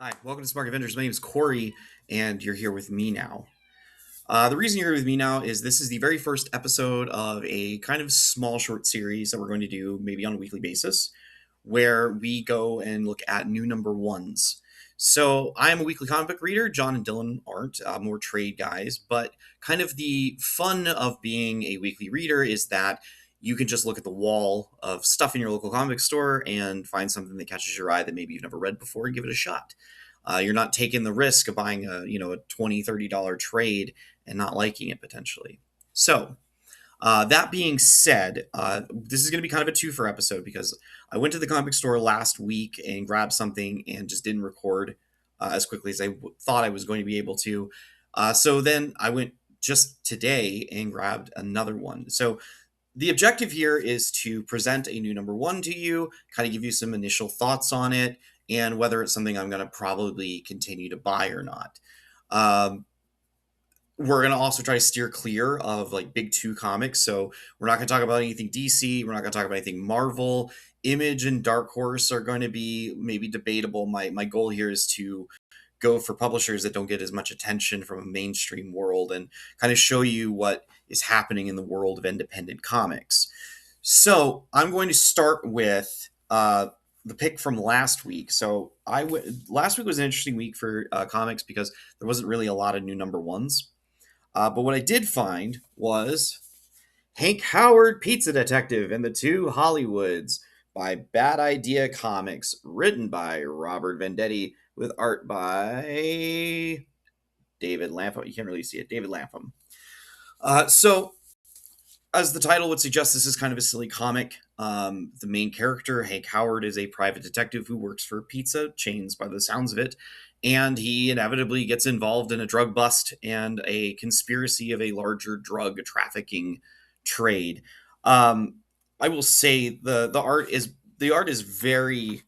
Hi, welcome to Smart Avengers. My name is Corey, and you're here with me now. The reason you're here with me now is this is the very first episode of a kind of small short series that we're going to do maybe on a weekly basis, where we go and look at new number ones. So I am a weekly comic book reader. John and Dylan aren't, more trade guys, but kind of the fun of being a weekly reader is that you can just look at the wall of stuff in your local comic store and find something that catches your eye that maybe you've never read before and give it a shot. You're not taking the risk of buying a $20-$30 trade and not liking it potentially. So that being said, this is going to be kind of a twofer episode because I went to the comic store last week and grabbed something and just didn't record as quickly as thought I was going to be able to. So then I went just today and grabbed another one. So the objective here is to present a new number one to you, kind of give you some initial thoughts on it, and whether it's something I'm going to probably continue to buy or not. Um, we're going to also try to steer clear of like big two comics. So we're not going to talk about anything DC. We're not going to talk about anything Marvel. Image and Dark Horse are going to be maybe debatable. My goal here is to go for publishers that don't get as much attention from a mainstream world and kind of show you what is happening in the world of independent comics. So I'm going to start with the pick from last week. So last week was an interesting week for comics because there wasn't really a lot of new number ones. But what I did find was Hank Howard, Pizza Detective, and the Two Hollywoods by Bad Idea Comics, written by Robert Venditti, with art by David Lapham. You can't really see it. David Lapham. So, as the title would suggest, this is kind of a silly comic. The main character, Hank Howard, is a private detective who works for pizza chains by the sounds of it. And he inevitably gets involved in a drug bust and a conspiracy of a larger drug trafficking trade. I will say the art is very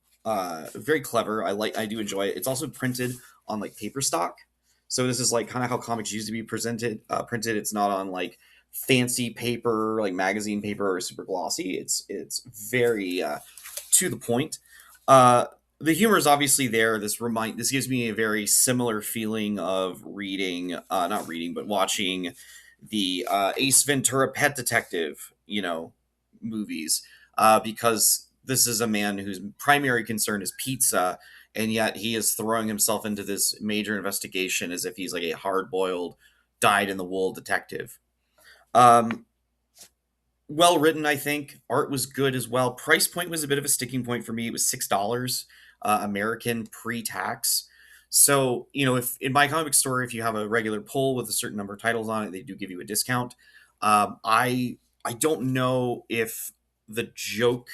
clever. I do enjoy it. It's also printed on like paper stock, so this is like kind of how comics used to be printed. It's not on like fancy paper like magazine paper or super glossy. It's very to the point. The humor is obviously there. This gives me a very similar feeling of reading, not reading, but watching the Ace Ventura Pet Detective, movies, because this is a man whose primary concern is pizza, and yet he is throwing himself into this major investigation as if he's like a hard-boiled, dyed-in-the-wool detective. Um, well written, I think. Art was good as well. Price point was a bit of a sticking point for me. It was $6 American pre-tax. So, if in my comic store, if you have a regular pull with a certain number of titles on it, they do give you a discount. I don't know if the joke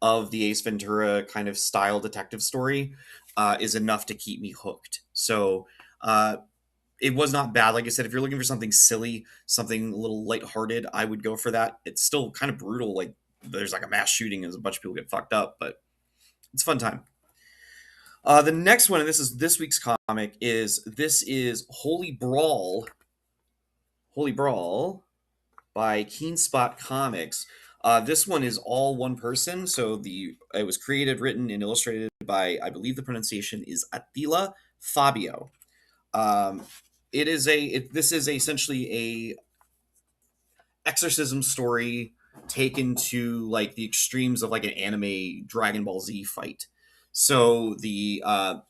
of the Ace Ventura kind of style detective story is enough to keep me hooked. So it was not bad. Like I said, if you're looking for something silly, something a little lighthearted, I would go for that. It's still kind of brutal. Like there's like a mass shooting and a bunch of people get fucked up, but it's a fun time. The next one, and this is this week's comic, is Holy Brawl by Keenspot Comics. This one is all one person, so it was created, written, and illustrated by, I believe the pronunciation is Áthila Fabbio. Um, this is essentially a exorcism story taken to like the extremes of like an anime Dragon Ball Z fight. So we're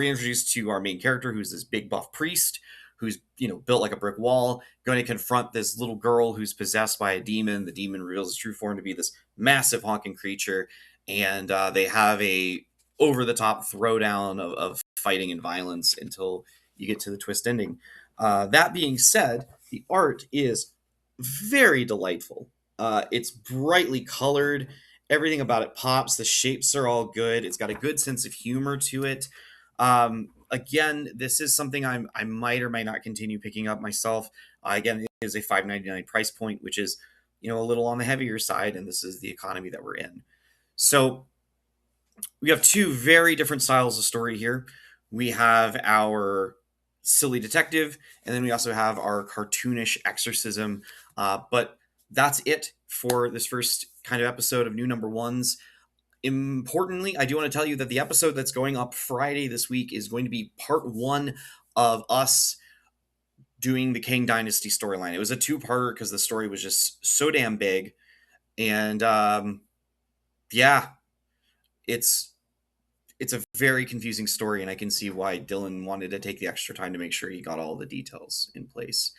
introduced to our main character, who's this big buff priest who's built like a brick wall, going to confront this little girl who's possessed by a demon. The demon reveals its true form to be this massive honking creature, and they have a over the top throwdown of fighting and violence until you get to the twist ending. That being said, the art is very delightful. It's brightly colored. Everything about it pops. The shapes are all good. It's got a good sense of humor to it. Again, this is something I might or might not continue picking up myself. Again, it is a $5.99 price point, which is a little on the heavier side, and this is the economy that we're in. So we have two very different styles of story here. We have our silly detective, and then we also have our cartoonish exorcism. But that's it for this first kind of episode of new number ones. Importantly, I do want to tell you that the episode that's going up Friday this week is going to be part one of us doing the Kang Dynasty storyline. It was a two-parter because the story was just so damn big, and yeah, it's it's a very confusing story, and I can see why Dylan wanted to take the extra time to make sure he got all the details in place.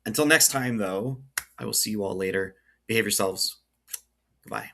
Until next time, though, I will see you all later. Behave yourselves. Goodbye.